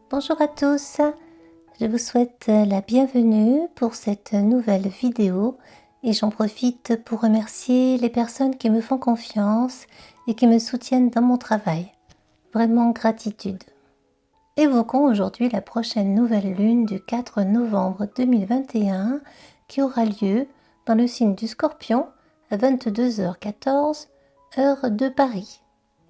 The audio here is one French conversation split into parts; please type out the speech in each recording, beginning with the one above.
Bonjour à tous, je vous souhaite la bienvenue pour cette nouvelle vidéo et j'en profite pour remercier les personnes qui me font confiance et qui me soutiennent dans mon travail. Vraiment gratitude. Évoquons aujourd'hui la prochaine nouvelle lune du 4 novembre 2021 qui aura lieu dans le signe du Scorpion à 22h14 heure de Paris.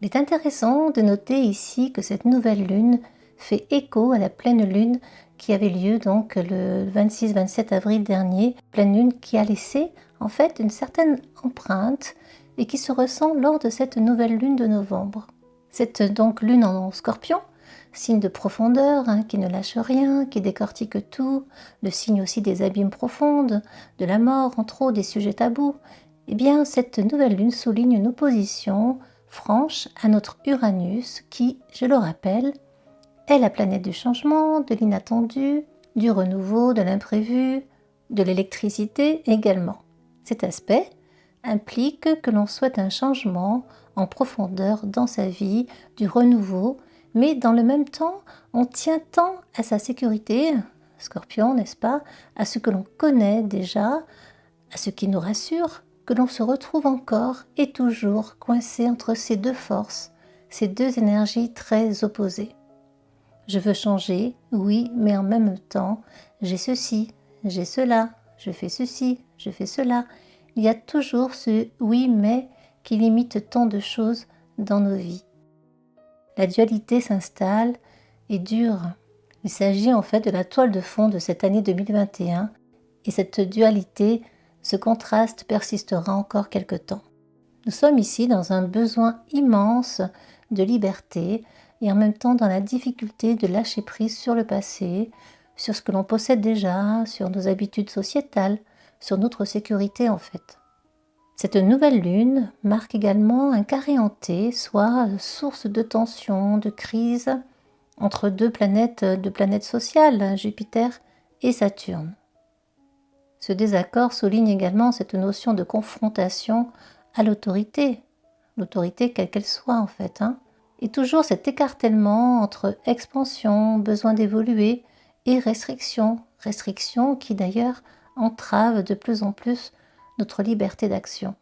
Il est intéressant de noter ici que cette nouvelle lune fait écho à la pleine lune qui avait lieu donc le 26-27 avril dernier, pleine lune qui a laissé en fait une certaine empreinte et qui se ressent lors de cette nouvelle lune de novembre. Cette donc lune en Scorpion, signe de profondeur, qui ne lâche rien, qui décortique tout, le signe aussi des abîmes profondes, de la mort, entre autres des sujets tabous, eh bien cette nouvelle lune souligne une opposition franche à notre Uranus qui, je le rappelle, est la planète du changement, de l'inattendu, du renouveau, de l'imprévu, de l'électricité également. Cet aspect implique que l'on souhaite un changement en profondeur dans sa vie, du renouveau, mais dans le même temps, on tient tant à sa sécurité, Scorpion, n'est-ce pas, à ce que l'on connaît déjà, à ce qui nous rassure, que l'on se retrouve encore et toujours coincé entre ces deux forces, ces deux énergies très opposées. Je veux changer, oui, mais en même temps, j'ai ceci, j'ai cela, je fais ceci, je fais cela. Il y a toujours ce oui, mais qui limite tant de choses dans nos vies. La dualité s'installe et dure. Il s'agit en fait de la toile de fond de cette année 2021 et cette dualité, ce contraste persistera encore quelque temps. Nous sommes ici dans un besoin immense de liberté et en même temps dans la difficulté de lâcher prise sur le passé, sur ce que l'on possède déjà, sur nos habitudes sociétales, sur notre sécurité en fait. Cette nouvelle lune marque également un carré hanté, soit source de tension, de crise entre deux planètes sociales, Jupiter et Saturne. Ce désaccord souligne également cette notion de confrontation à l'autorité quelle qu'elle soit en fait, et toujours cet écartèlement entre expansion, besoin d'évoluer, et restriction qui d'ailleurs entrave de plus en plus notre liberté d'action.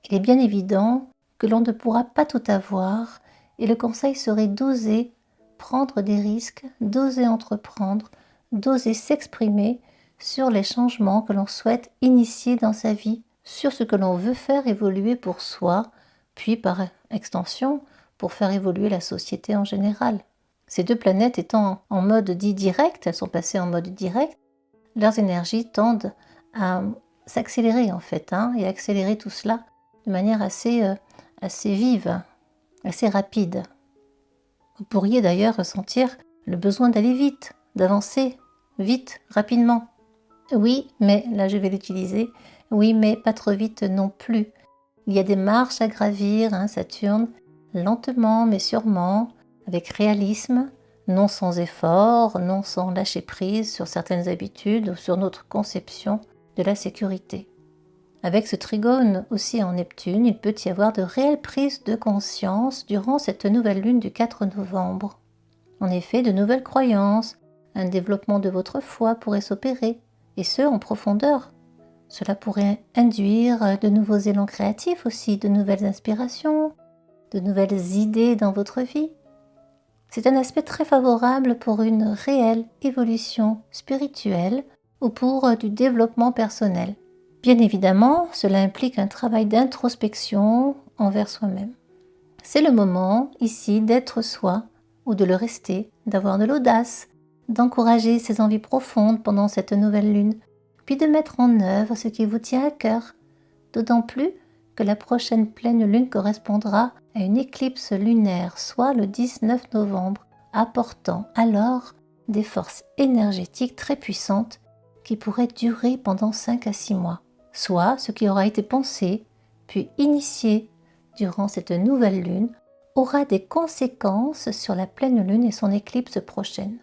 Il est bien évident que l'on ne pourra pas tout avoir, et le conseil serait d'oser prendre des risques, d'oser entreprendre, d'oser s'exprimer sur les changements que l'on souhaite initier dans sa vie, sur ce que l'on veut faire évoluer pour soi, puis par extension, pour faire évoluer la société en général. Ces deux planètes étant en mode dit direct, elles sont passées en mode direct, leurs énergies tendent à s'accélérer en fait, et accélérer tout cela de manière assez vive, assez rapide. Vous pourriez d'ailleurs ressentir le besoin d'aller vite, d'avancer vite, rapidement. Oui, mais, là je vais l'utiliser, oui, mais pas trop vite non plus. Il y a des marches à gravir, Saturne, lentement mais sûrement, avec réalisme, non sans effort, non sans lâcher prise sur certaines habitudes ou sur notre conception de la sécurité. Avec ce trigone aussi en Neptune, il peut y avoir de réelles prises de conscience durant cette nouvelle lune du 4 novembre. En effet, de nouvelles croyances, un développement de votre foi pourrait s'opérer, et ce en profondeur. Cela pourrait induire de nouveaux élans créatifs aussi, de nouvelles inspirations, de nouvelles idées dans votre vie. C'est un aspect très favorable pour une réelle évolution spirituelle ou pour du développement personnel. Bien évidemment, cela implique un travail d'introspection envers soi-même. C'est le moment ici d'être soi ou de le rester, d'avoir de l'audace, d'encourager ses envies profondes pendant cette nouvelle lune, puis de mettre en œuvre ce qui vous tient à cœur, d'autant plus que la prochaine pleine lune correspondra à une éclipse lunaire, soit le 19 novembre, apportant alors des forces énergétiques très puissantes qui pourraient durer pendant 5 à 6 mois, soit ce qui aura été pensé, puis initié durant cette nouvelle lune, aura des conséquences sur la pleine lune et son éclipse prochaine.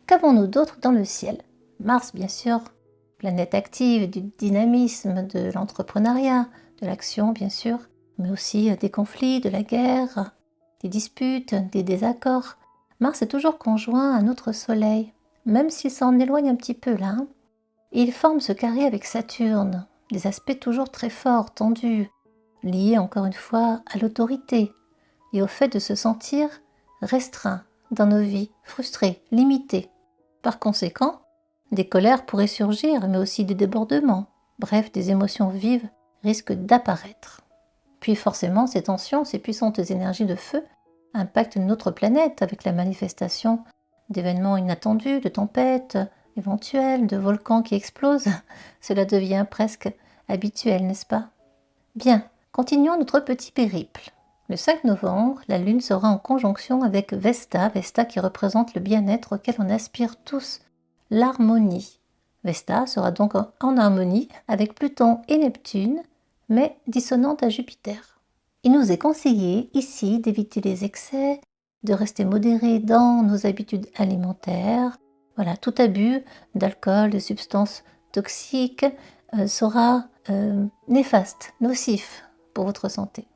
Qu'avons-nous d'autre dans le ciel? Mars, bien sûr, planète active du dynamisme, de l'entrepreneuriat, de l'action, bien sûr, mais aussi des conflits, de la guerre, des disputes, des désaccords. Mars est toujours conjoint à notre Soleil, même s'il s'en éloigne un petit peu là. Hein. Et il forme ce carré avec Saturne, des aspects toujours très forts, tendus, liés encore une fois à l'autorité et au fait de se sentir restreint dans nos vies, frustrés, limités. Par conséquent, des colères pourraient surgir, mais aussi des débordements. Bref, des émotions vives risquent d'apparaître. Puis forcément, ces tensions, ces puissantes énergies de feu impactent notre planète avec la manifestation d'événements inattendus, de tempêtes éventuelles, de volcans qui explosent. Cela devient presque habituel, n'est-ce pas? Bien, continuons notre petit périple. Le 5 novembre, la Lune sera en conjonction avec Vesta, Vesta qui représente le bien-être auquel on aspire tous, l'harmonie. Vesta sera donc en harmonie avec Pluton et Neptune, mais dissonante à Jupiter. Il nous est conseillé ici d'éviter les excès, de rester modéré dans nos habitudes alimentaires. Voilà, tout abus d'alcool, de substances toxiques sera néfaste, nocif pour votre santé.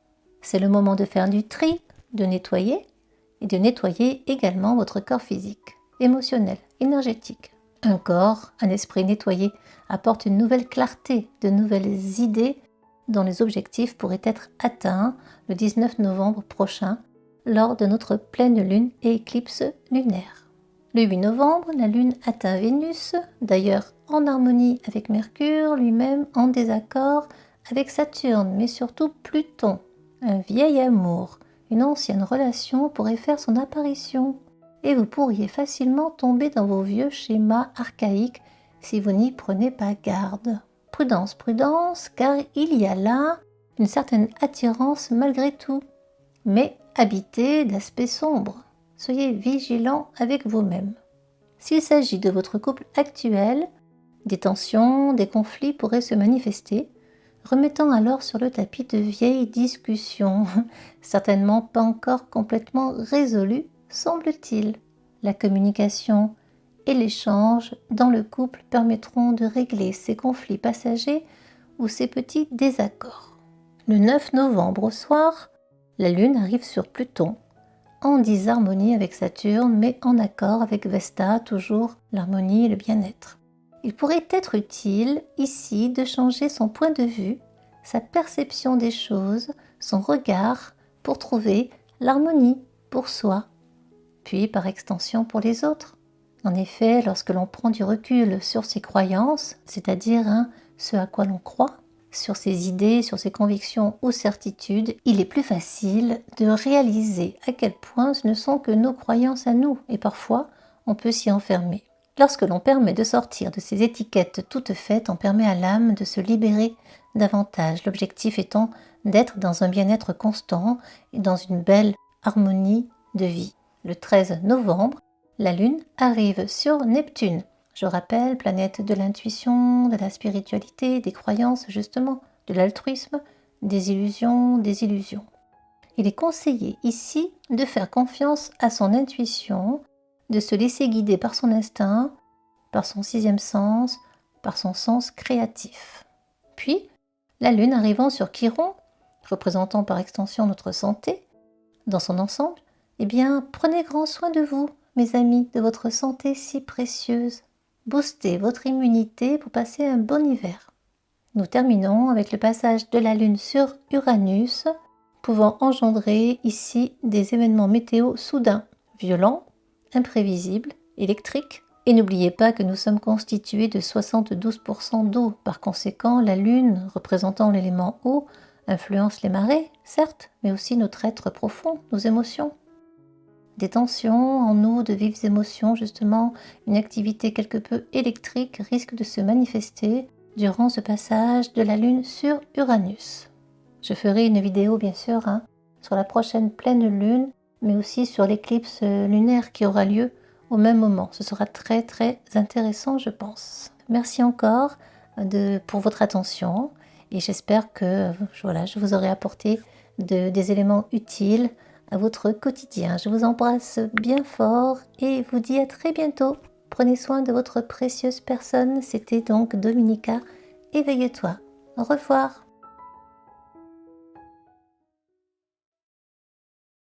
C'est le moment de faire du tri, de nettoyer, et de nettoyer également votre corps physique, émotionnel, énergétique. Un corps, un esprit nettoyé apporte une nouvelle clarté, de nouvelles idées dont les objectifs pourraient être atteints le 19 novembre prochain lors de notre pleine lune et éclipse lunaire. Le 8 novembre, la lune atteint Vénus, d'ailleurs en harmonie avec Mercure, lui-même en désaccord avec Saturne, mais surtout Pluton. Un vieil amour, une ancienne relation pourrait faire son apparition et vous pourriez facilement tomber dans vos vieux schémas archaïques si vous n'y prenez pas garde. Prudence, prudence, car il y a là une certaine attirance malgré tout, mais habité d'aspects sombres. Soyez vigilants avec vous-même. S'il s'agit de votre couple actuel, des tensions, des conflits pourraient se manifester, remettant alors sur le tapis de vieilles discussions, certainement pas encore complètement résolues, semble-t-il. La communication et l'échange dans le couple permettront de régler ces conflits passagers ou ces petits désaccords. Le 9 novembre au soir, la Lune arrive sur Pluton, en disharmonie avec Saturne, mais en accord avec Vesta, toujours l'harmonie et le bien-être. Il pourrait être utile ici de changer son point de vue, sa perception des choses, son regard pour trouver l'harmonie pour soi, puis par extension pour les autres. En effet, lorsque l'on prend du recul sur ses croyances, c'est-à-dire ce à quoi l'on croit, sur ses idées, sur ses convictions ou certitudes, il est plus facile de réaliser à quel point ce ne sont que nos croyances à nous, et parfois on peut s'y enfermer. Lorsque l'on permet de sortir de ces étiquettes toutes faites, on permet à l'âme de se libérer davantage, l'objectif étant d'être dans un bien-être constant et dans une belle harmonie de vie. Le 13 novembre, la Lune arrive sur Neptune. Je rappelle, planète de l'intuition, de la spiritualité, des croyances justement, de l'altruisme, des illusions, des illusions. Il est conseillé ici de faire confiance à son intuition, de se laisser guider par son instinct, par son sixième sens, par son sens créatif. Puis, la Lune arrivant sur Chiron, représentant par extension notre santé, dans son ensemble, eh bien, prenez grand soin de vous, mes amis, de votre santé si précieuse. Boostez votre immunité pour passer un bon hiver. Nous terminons avec le passage de la Lune sur Uranus, pouvant engendrer ici des événements météo soudains, violents, imprévisibles, électriques. Et n'oubliez pas que nous sommes constitués de 72% d'eau. Par conséquent, la Lune, représentant l'élément eau, influence les marées, certes, mais aussi notre être profond, nos émotions. Des tensions en nous, de vives émotions, justement, une activité quelque peu électrique risque de se manifester durant ce passage de la Lune sur Uranus. Je ferai une vidéo, bien sûr, sur la prochaine pleine Lune, mais aussi sur l'éclipse lunaire qui aura lieu au même moment. Ce sera très très intéressant, je pense. Merci encore pour votre attention et j'espère que je vous aurai apporté des éléments utiles à votre quotidien. Je vous embrasse bien fort et vous dis à très bientôt. Prenez soin de votre précieuse personne. C'était donc Dominica. Éveille-toi. Au revoir.